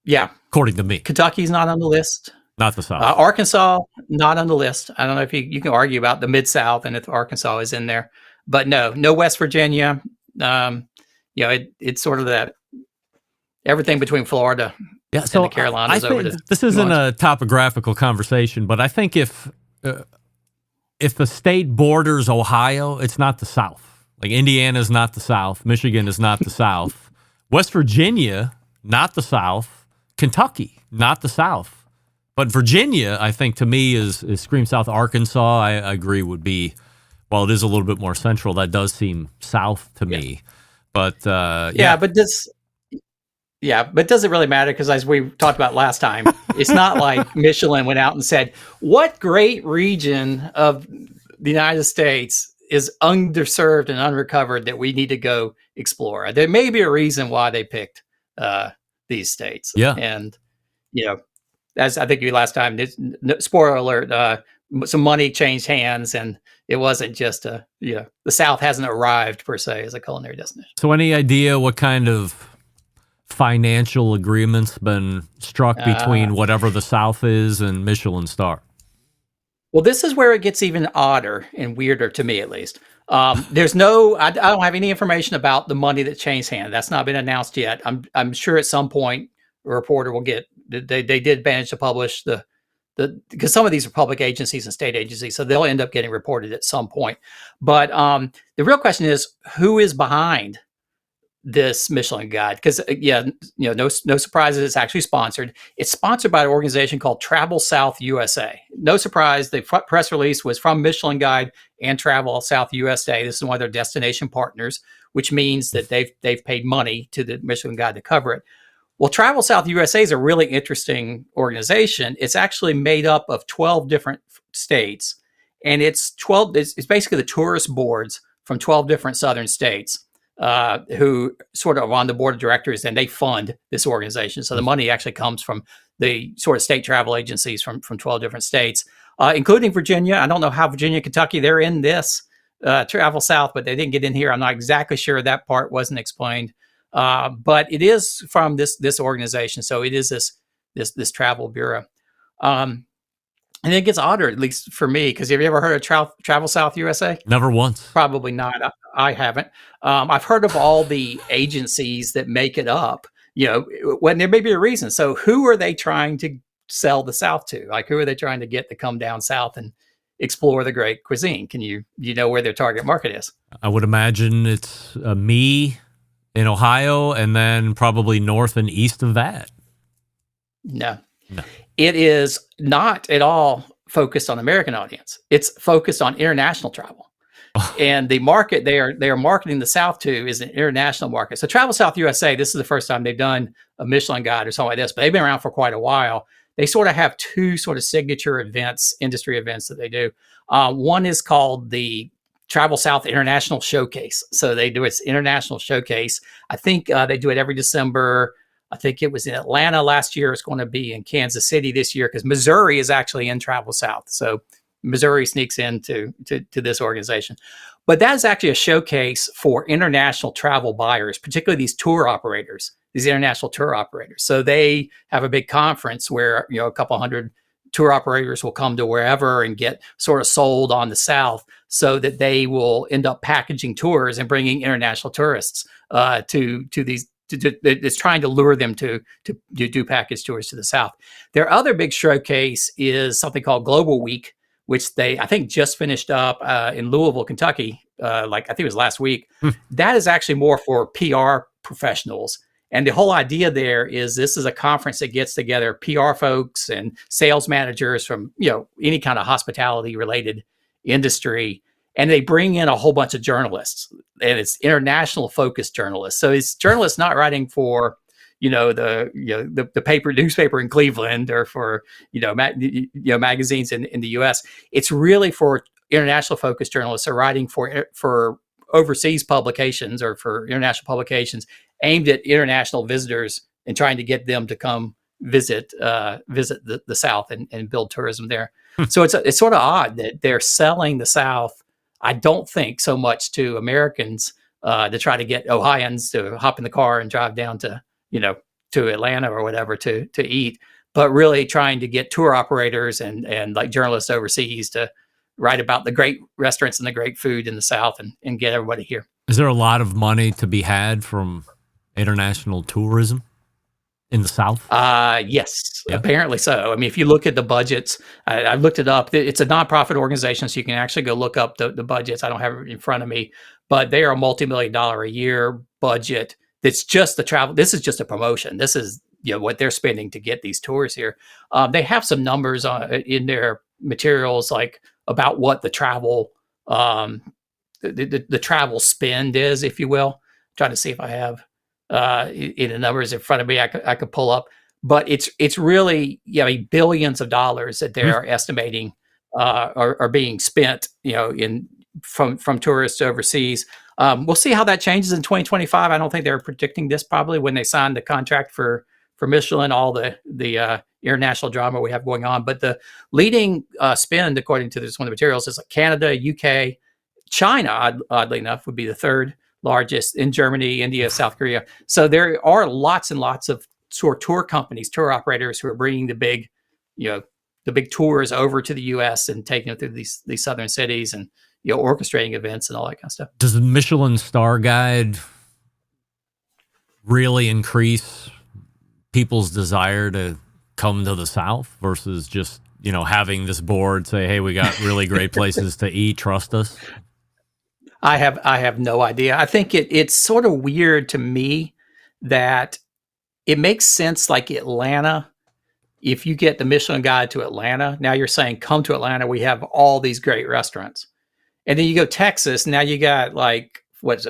Yeah, according to me. Kentucky's not on the list. Not the South. Arkansas not on the list. I don't know if you can argue about the Mid-South and if Arkansas is in there, but no West Virginia. It's sort of that everything between Florida. Yeah, so and the Carolinas. I think this isn't a topographical conversation, but I think if the state borders Ohio, it's not the South. Like Indiana is not the South, Michigan is not the South, West Virginia not the South, Kentucky not the South, but Virginia, I think to me is scream South. Arkansas, I agree, would be, while it is a little bit more central, that does seem South to me. But but does it really matter? Because as we talked about last time, it's not like Michelin went out and said, what great region of the United States is underserved and unrecovered that we need to go explore. There may be a reason why they picked these states. Yeah. And, as I think you last time, spoiler alert, some money changed hands and it wasn't just the South hasn't arrived per se as a culinary destination. So any idea what kind of financial agreements been struck between whatever the South is and Michelin Star? Well, this is where it gets even odder and weirder to me, at least. There's I don't have any information about the money that changed hands. That's not been announced yet. I'm sure at some point a reporter will get. They did manage to publish because some of these are public agencies and state agencies, so they'll end up getting reported at some point. But the real question is, who is behind this Michelin guide? Because no surprises, it's actually sponsored. It's sponsored by an organization called Travel South USA. No surprise, the press release was from Michelin Guide and Travel South USA. This is one of their destination partners, which means that they've paid money to the Michelin Guide to cover it. Well, Travel South USA is a really interesting organization. It's actually made up of 12 different states, and it's basically the tourist boards from 12 different southern states who sort of are on the board of directors, and they fund this organization. So the money actually comes from the sort of state travel agencies from 12 different states, including Virginia. I don't know how Virginia, Kentucky, they're in this Travel South, but they didn't get in here. I'm not exactly sure. That part wasn't explained. But it is from this organization. So it is this travel bureau. And it gets odder, at least for me, because have you ever heard of Travel South USA? Never once. Probably not. I haven't. I've heard of all the agencies that make it up, when there may be a reason. So who are they trying to sell the South to? Like, who are they trying to get to come down south and explore the great cuisine? Can you know where their target market is? I would imagine it's me in Ohio and then probably north and east of that. No. It is not at all focused on American audience. It's focused on international travel. And the market they are marketing the South to is an international market. So Travel South USA, this is the first time they've done a Michelin guide or something like this, but they've been around for quite a while. They sort of have 2 sort of signature events, industry events that they do. One is called the Travel South International Showcase. So they do its international showcase. I think they do it every December. I think it was in Atlanta last year. It's going to be in Kansas City this year because Missouri is actually in Travel South. So Missouri sneaks into to this organization. But that is actually a showcase for international travel buyers, particularly these tour operators, these international tour operators. So they have a big conference where, a couple hundred tour operators will come to wherever and get sort of sold on the South so that they will end up packaging tours and bringing international tourists to these. It's trying to lure them to do package tours to the South. Their other big showcase is something called Global Week, which they, I think, just finished up in Louisville, Kentucky, I think it was last week. That is actually more for PR professionals. And the whole idea there is this is a conference that gets together PR folks and sales managers from, any kind of hospitality related industry. And they bring in a whole bunch of journalists, and it's international focused journalists. So it's journalists not writing for, the newspaper in Cleveland or for, magazines in the U.S. It's really for international focused journalists are writing for overseas publications or for international publications aimed at international visitors and trying to get them to come visit the South and build tourism there. So it's sort of odd that they're selling the South. I don't think so much to Americans to try to get Ohioans to hop in the car and drive down to Atlanta or whatever to eat, but really trying to get tour operators and like journalists overseas to write about the great restaurants and the great food in the South and get everybody here. Is there a lot of money to be had from international tourism in the South? Yes, yeah. Apparently so. I mean, if you look at the budgets, I looked it up. It's a nonprofit organization, so you can actually go look up the budgets. I don't have it in front of me, but they are a multi-million-dollar a year budget. That's just the travel. This is just a promotion. This is what they're spending to get these tours here. They have some numbers in their materials, like about what the travel the travel spend is, if you will. I'm trying to see if I have in the numbers in front of me. I could pull up, but it's really billions of dollars that they're estimating are being spent from tourists overseas. We'll see how that changes in 2025. I don't think they're predicting this probably when they signed the contract for Michelin, all the international drama we have going on. But the leading spend, according to this one of the materials, is like Canada, UK, China, oddly enough, would be the third largest, in Germany, India, South Korea. So there are lots and lots of tour companies, tour operators who are bringing the big tours over to the U.S. and taking them through these southern cities and orchestrating events and all that kind of stuff. Does the Michelin Star Guide really increase people's desire to come to the South versus just having this board say, "Hey, we got really great places to eat. Trust us"? I have no idea. I think it's sort of weird to me that it makes sense. Like Atlanta, if you get the Michelin Guide to Atlanta, now you're saying, "Come to Atlanta. We have all these great restaurants." And then you go Texas. Now you got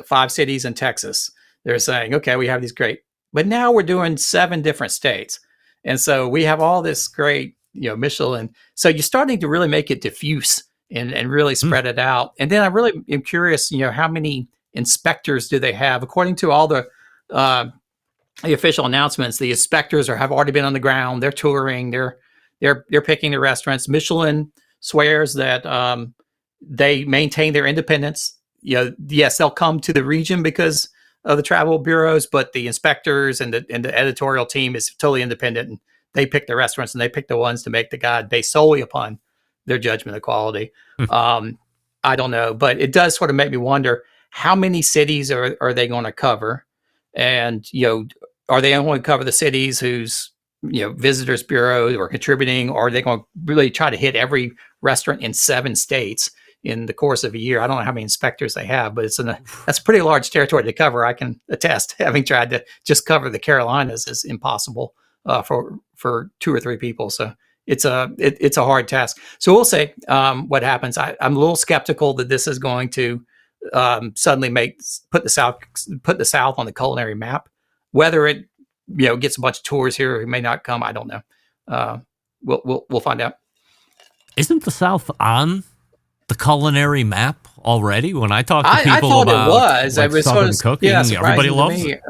5 cities in Texas. They're saying, "Okay, we have these great," but now we're doing 7 different states, and so we have all this great Michelin. So you're starting to really make it diffuse and really spread it out. And then I really am curious, how many inspectors do they have? According to all the official announcements, the inspectors have already been on the ground. They're touring. They're picking the restaurants. Michelin swears that they maintain their independence. Yes, they'll come to the region because of the travel bureaus, but the inspectors and the editorial team is totally independent, and they pick the restaurants and they pick the ones to make the guide based solely upon their judgment of quality. I don't know, but it does sort of make me wonder how many cities are they going to cover, and are they only going to cover the cities whose visitors bureau are contributing, or are they going to really try to hit every restaurant in 7 states in the course of a year? I don't know how many inspectors they have, but that's a pretty large territory to cover. I can attest, having tried to just cover the Carolinas is impossible for 2 or 3 people. So it's a hard task. So we'll see what happens. I'm a little skeptical that this is going to suddenly put the South on the culinary map. Whether it gets a bunch of tours here, it may not come. I don't know. We'll find out. Isn't the South on the culinary map already? When I talk to people I thought about it was. Southern cooking, everybody loves it. it.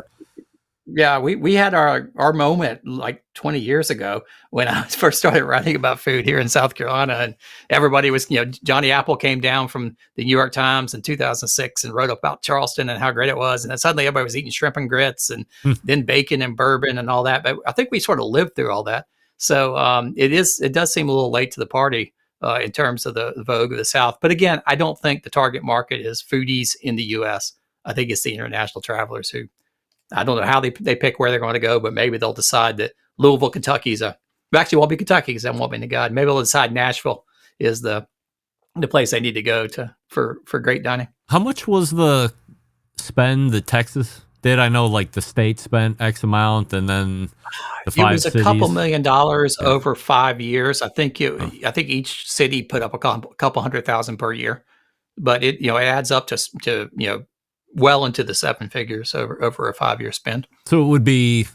Yeah, we had our moment like 20 years ago when I first started writing about food here in South Carolina, and everybody was, Johnny Apple came down from the New York Times in 2006 and wrote about Charleston and how great it was, and then suddenly everybody was eating shrimp and grits, and then bacon and bourbon and all that. But I think we sort of lived through all that, so it does seem a little late to the party in terms of the vogue of the South. But again, I don't think the target market is foodies in the U.S. I think it's the international travelers who. I don't know how they pick where they're going to go, but maybe they'll decide that Louisville, Kentucky's actually won't be Kentucky because that won't be the guide. Maybe they'll decide Nashville is the place they need to go to for great dining. How much was the spend that Texas did? I know like the state spent X amount, and then the five cities. It was a couple $1 million over 5 years. I think each city put up a couple $100,000 per year, but it adds up to well into the seven figures over a 5-year spend. So it would be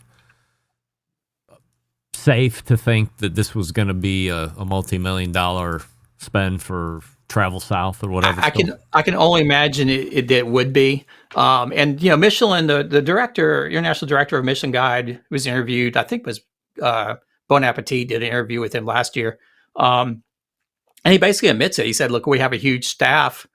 safe to think that this was going to be a multi-million-dollar spend for Travel South or whatever. I can only imagine it would be. And Michelin, the director, international director of Michelin Guide, was interviewed. I think was Bon Appetit did an interview with him last year, and he basically admits it. He said, "Look, we have a huge staff.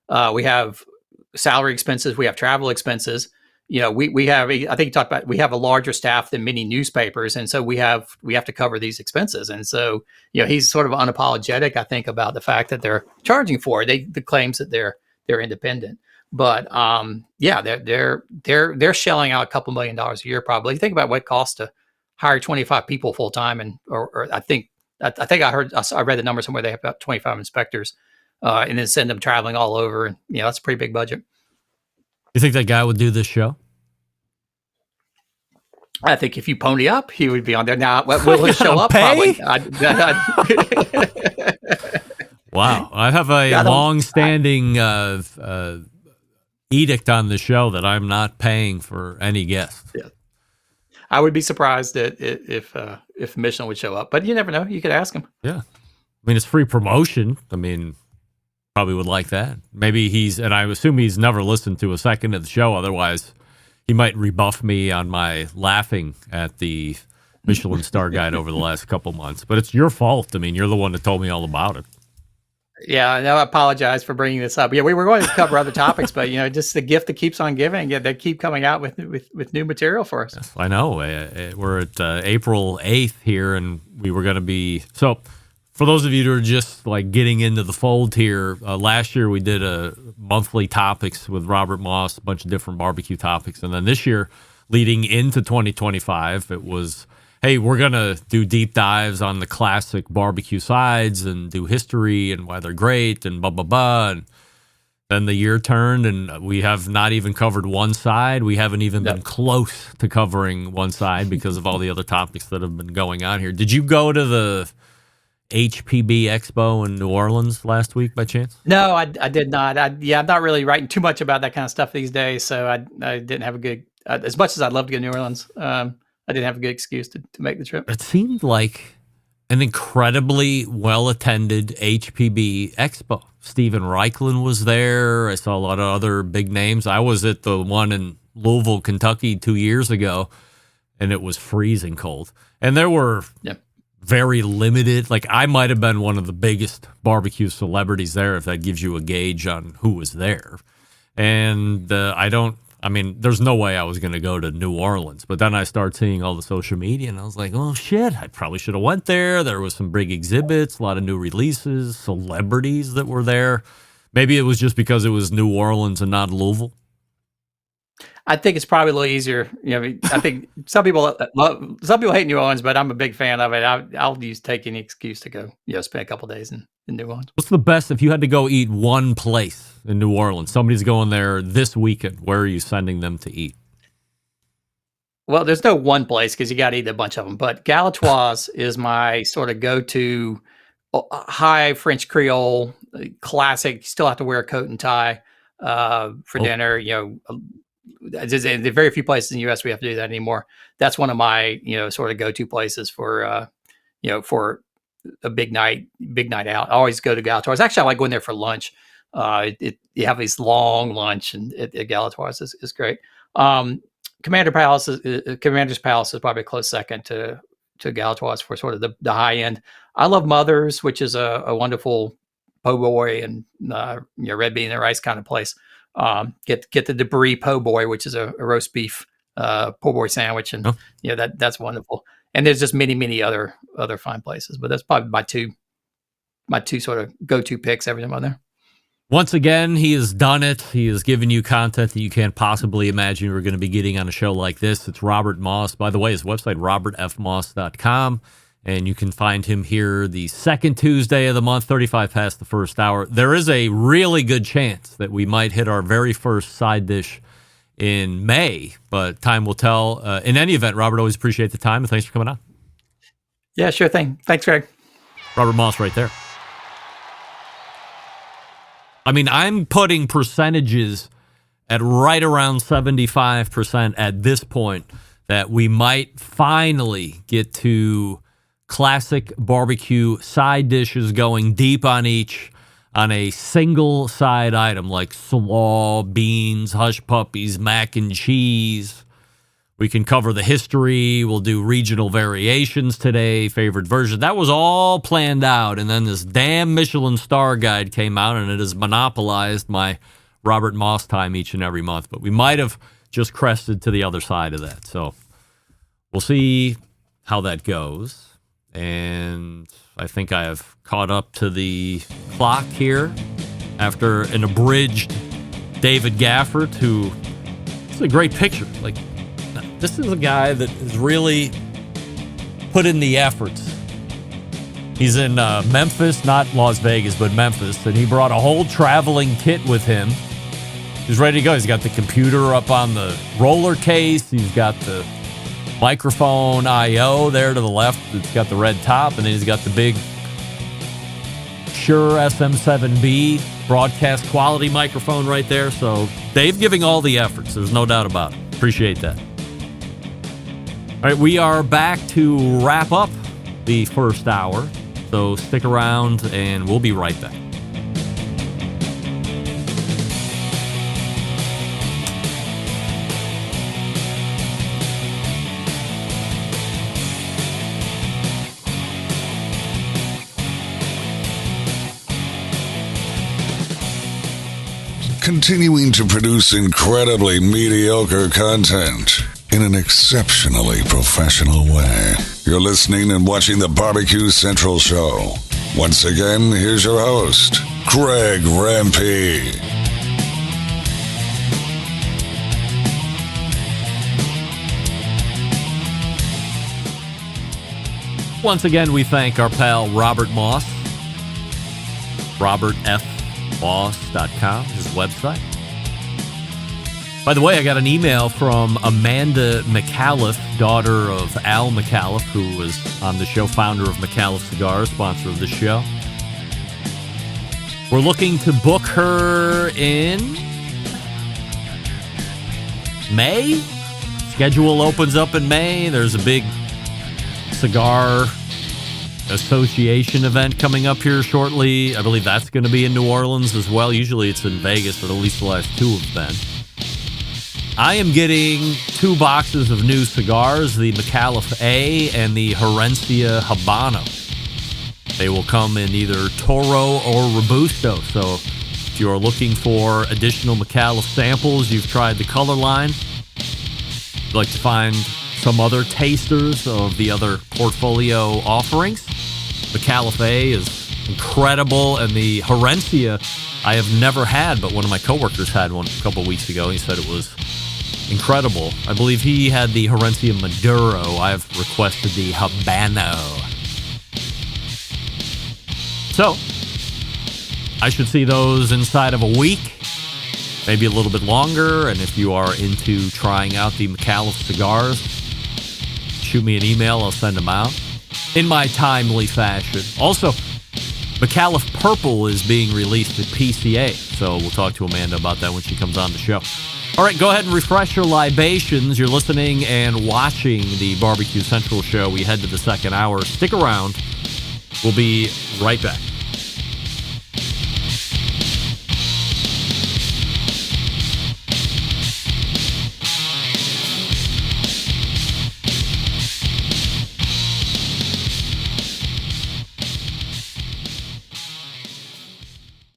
We have salary expenses, we have travel expenses. We have. I think he talked about we have a larger staff than many newspapers, and so we have to cover these expenses." And so he's sort of unapologetic, I think, about the fact that they're charging for it. The claims that they're independent, but they're shelling out a couple $1 million a year probably. Think about what it costs to hire 25 people full time, and or I think I read the number somewhere. They have about 25 inspectors. And then send them traveling all over. And, that's a pretty big budget. You think that guy would do this show? I think if you pony up, he would be on there. Now, will he show up? Pay? Probably. Wow. I have a long-standing edict on the show that I'm not paying for any guests. Yeah. I would be surprised if Michelin would show up. But you never know. You could ask him. Yeah. I mean, it's free promotion. I mean... Probably would like that. Maybe and I assume he's never listened to a second of the show. Otherwise, he might rebuff me on my laughing at the Michelin star guide over the last couple months. But it's your fault. I mean, you're the one that told me all about it. Yeah, no, I apologize for bringing this up. Yeah, we were going to cover other topics, but just the gift that keeps on giving. Yeah, they keep coming out with new material for us. Yes, I know. We're at April 8th here, and we were going to be so. For those of you who are just like getting into the fold here, last year we did a monthly topics with Robert Moss, a bunch of different barbecue topics. And then this year, leading into 2025, it was, hey, we're going to do deep dives on the classic barbecue sides and do history and why they're great and blah, blah, blah. And then the year turned and we have not even covered one side. We haven't even been close to covering one side because of all the other topics that have been going on here. Did you go to the HPB Expo in New Orleans last week by chance? No, I did not. I'm not really writing too much about that kind of stuff these days, so I didn't have a good, as much as I'd love to go to New Orleans, I didn't have a good excuse to make the trip. It seemed like an incredibly well-attended HPB Expo. Stephen Reichlin was there. I saw a lot of other big names. I was at the one in Louisville, Kentucky 2 years ago, and it was freezing cold. And there were... very limited. Like I might have been one of the biggest barbecue celebrities there, if that gives you a gauge on who was there. And there's no way I was going to go to New Orleans. But then I started seeing all the social media and I was like, oh shit, I probably should have went there. There was some big exhibits, a lot of new releases, celebrities that were there. Maybe it was just because it was New Orleans and not Louisville. I think it's probably a little easier. I think some people hate New Orleans, but I'm a big fan of it. I'll take any excuse to go, spend a couple of days in New Orleans. What's the best if you had to go eat one place in New Orleans? Somebody's going there this weekend. Where are you sending them to eat? Well, there's no one place because you got to eat a bunch of them. But Galatoire's is my sort of go-to high French Creole classic. You still have to wear a coat and tie for dinner. There's very few places in the U.S. we have to do that anymore. That's one of my, sort of go-to places for, for a big night out. I always go to Galatoire's. Actually, I like going there for lunch. You have this long lunch and at Galatoire's is great. Commander's Palace is probably a close second to Galatoire's for sort of the high end. I love Mother's, which is a wonderful po' boy and red bean and rice kind of place. Get the Debris po' boy, which is a roast beef po' boy sandwich, and that's wonderful. And there's just many other fine places, but that's probably my two sort of go-to picks every time I'm there. Once again, he has done it. He has given you content that you can't possibly imagine you were going to be getting on a show like this. It's Robert Moss. By the way, his website, robertfmoss.com. And you can find him here the second Tuesday of the month, 35 past the first hour. There is a really good chance that we might hit our very first side dish in May, but time will tell. In any event, Robert, always appreciate the time, and thanks for coming on. Yeah, sure thing. Thanks, Greg. Robert Moss right there. I mean, I'm putting percentages at right around 75% at this point that we might finally get to classic barbecue side dishes going deep on each on a single side item like slaw, beans, hush puppies, mac and cheese. We can cover the history. We'll do regional variations today, favorite version. That was all planned out. And then this damn Michelin star guide came out and it has monopolized my Robert Moss time each and every month. But we might have just crested to the other side of that. So we'll see how that goes. And I think I have caught up to the clock here after an abridged David Gafford, who it's a great picture. Like, this is a guy that has really put in the efforts. He's in Memphis, not Las Vegas, but Memphis, and he brought a whole traveling kit with him. He's ready to go. He's got the computer up on the roller case. He's got the microphone I/O there to the left. It's got the red top, and then he's got the big Shure SM7B broadcast quality microphone right there. So Dave giving all the efforts. There's no doubt about it. Appreciate that. All right, we are back to wrap up the first hour. So stick around, and we'll be right back. Continuing to produce incredibly mediocre content in an exceptionally professional way. You're listening and watching the Barbecue Central Show. Once again, here's your host, Greg Rempe. Once again, we thank our pal Robert Moss. RobertFMoss.com, his website. By the way, I got an email from Amanda McAuliffe, daughter of Al McAuliffe, who was on the show, founder of McAuliffe Cigars, sponsor of the show. We're looking to book her in May. Schedule opens up in May. There's a big cigar association event coming up here shortly. I believe that's going to be in New Orleans as well. Usually it's in Vegas, but at least the last two have been. I am getting 2 boxes of new cigars, the McAuliffe A and the Herencia Habano. They will come in either Toro or Robusto. So if you are looking for additional McAuliffe samples, you've tried the color line, you'd like to find some other tasters of the other portfolio offerings, McAuliffe A is incredible, and the Herencia I have never had, but one of my coworkers had one a couple weeks ago. He said it was incredible. I believe he had the Herencia Maduro. I've requested the Habano. So, I should see those inside of a week, maybe a little bit longer. And if you are into trying out the McAuliffe cigars, shoot me an email. I'll send them out in my timely fashion. Also, McAuliffe Purple is being released at PCA, so we'll talk to Amanda about that when she comes on the show. All right, go ahead and refresh your libations. You're listening and watching the Barbecue Central show. We head to the second hour. Stick around. We'll be right back.